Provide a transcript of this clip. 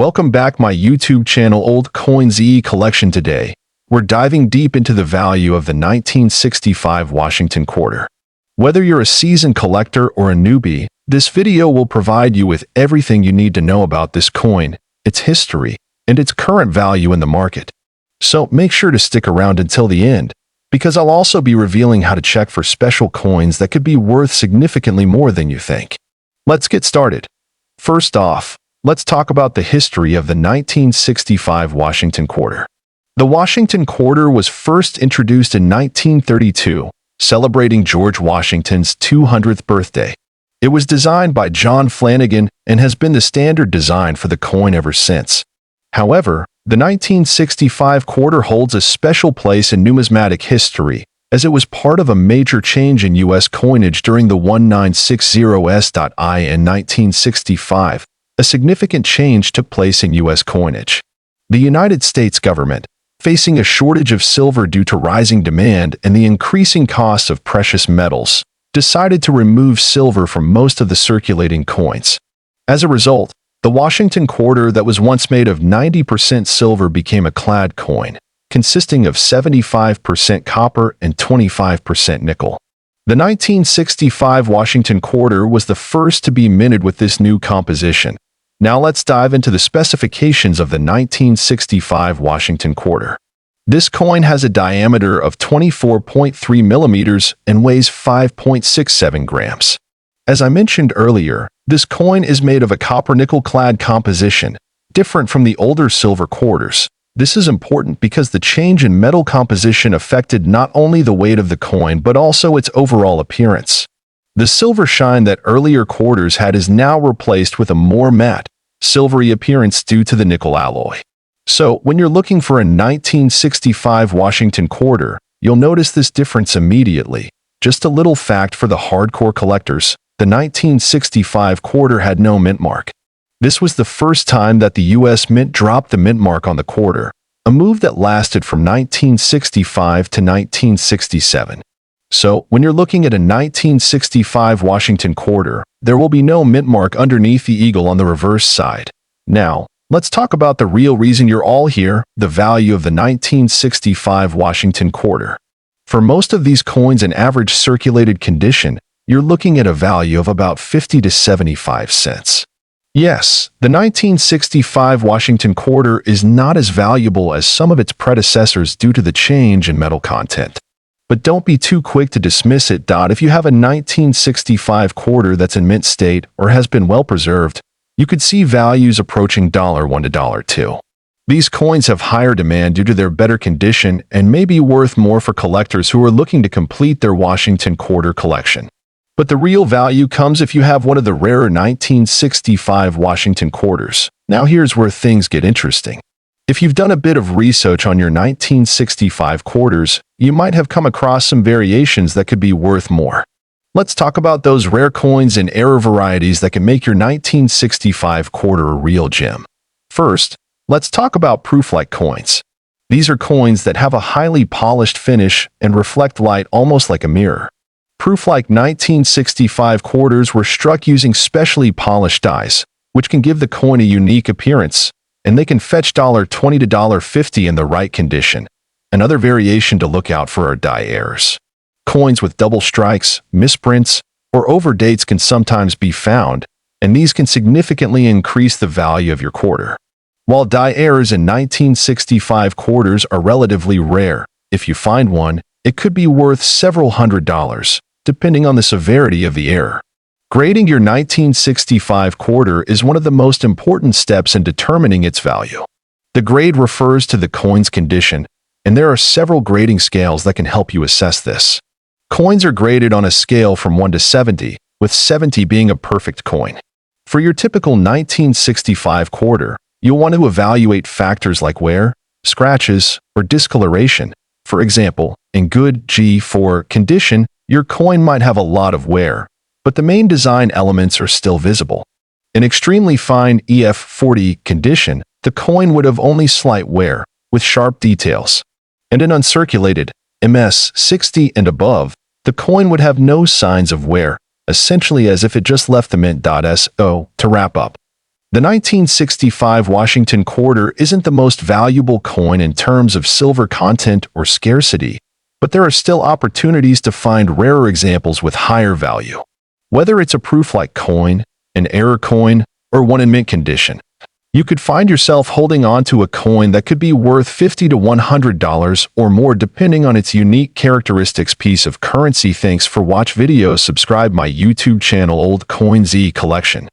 Welcome back my YouTube channel Old Coins Collection. Today, we're diving deep into the value of the 1965 Washington quarter. Whether you're a seasoned collector or a newbie, this video will provide you with everything you need to know about this coin, its history, and its current value in the market. So make sure to stick around until the end, because I'll also be revealing how to check for special coins that could be worth significantly more than you think. Let's get started. First off, let's talk about the history of the 1965 Washington quarter. The Washington quarter was first introduced in 1932, celebrating George Washington's 200th birthday. It was designed by John Flanagan and has been the standard design for the coin ever since. However, the 1965 quarter holds a special place in numismatic history, as it was part of a major change in U.S. coinage during the 1960s in 1965. A significant change took place in U.S. coinage. The United States government, facing a shortage of silver due to rising demand and the increasing costs of precious metals, decided to remove silver from most of the circulating coins. As a result, the Washington quarter that was once made of 90% silver became a clad coin, consisting of 75% copper and 25% nickel. The 1965 Washington quarter was the first to be minted with this new composition. Now let's dive into the specifications of the 1965 Washington quarter. This coin has a diameter of 24.3 millimeters and weighs 5.67 grams. As I mentioned earlier, this coin is made of a copper-nickel clad composition, different from the older silver quarters. This is important because the change in metal composition affected not only the weight of the coin but also its overall appearance. The silver shine that earlier quarters had is now replaced with a more matte, silvery appearance due to the nickel alloy. So, when you're looking for a 1965 Washington quarter, you'll notice this difference immediately. Just a little fact for the hardcore collectors: the 1965 quarter had no mint mark. This was the first time that the U.S. Mint dropped the mint mark on the quarter, a move that lasted from 1965 to 1967. So, when you're looking at a 1965 Washington quarter, there will be no mint mark underneath the eagle on the reverse side. Now, let's talk about the real reason you're all here: the value of the 1965 Washington quarter. For most of these coins in average circulated condition, you're looking at a value of about 50 to 75 cents. Yes, the 1965 Washington quarter is not as valuable as some of its predecessors due to the change in metal content. But don't be too quick to dismiss it. If you have a 1965 quarter that's in mint state or has been well preserved, you could see values approaching $1 to $2. These coins have higher demand due to their better condition and may be worth more for collectors who are looking to complete their Washington quarter collection. But the real value comes if you have one of the rarer 1965 Washington quarters. Now here's where things get interesting. If you've done a bit of research on your 1965 quarters, you might have come across some variations that could be worth more. Let's talk about those rare coins and error varieties that can make your 1965 quarter a real gem. First, let's talk about proof-like coins. These are coins that have a highly polished finish and reflect light almost like a mirror. Proof-like 1965 quarters were struck using specially polished dies, which can give the coin a unique appearance, and they can fetch $20 to $50 in the right condition. Another variation to look out for are die errors. Coins with double strikes, misprints, or overdates can sometimes be found, and these can significantly increase the value of your quarter. While die errors in 1965 quarters are relatively rare, if you find one, it could be worth several $100s, depending on the severity of the error. Grading your 1965 quarter is one of the most important steps in determining its value. The grade refers to the coin's condition, and there are several grading scales that can help you assess this. Coins are graded on a scale from 1 to 70, with 70 being a perfect coin. For your typical 1965 quarter, you'll want to evaluate factors like wear, scratches, or discoloration. For example, in good G4 condition, your coin might have a lot of wear, but the main design elements are still visible. In extremely fine EF40 condition, the coin would have only slight wear, with sharp details. And in uncirculated MS60 and above, the coin would have no signs of wear, essentially as if it just left the mint. So, to wrap up, The 1965 Washington quarter isn't the most valuable coin in terms of silver content or scarcity, but there are still opportunities to find rarer examples with higher value. Whether it's a proof-like coin, an error coin, or one in mint condition, you could find yourself holding on to a coin that could be worth $50 to $100 or more depending on its unique characteristics. Piece of currency. Thanks for watch videos. Subscribe my YouTube channel Old Coin Z Collection.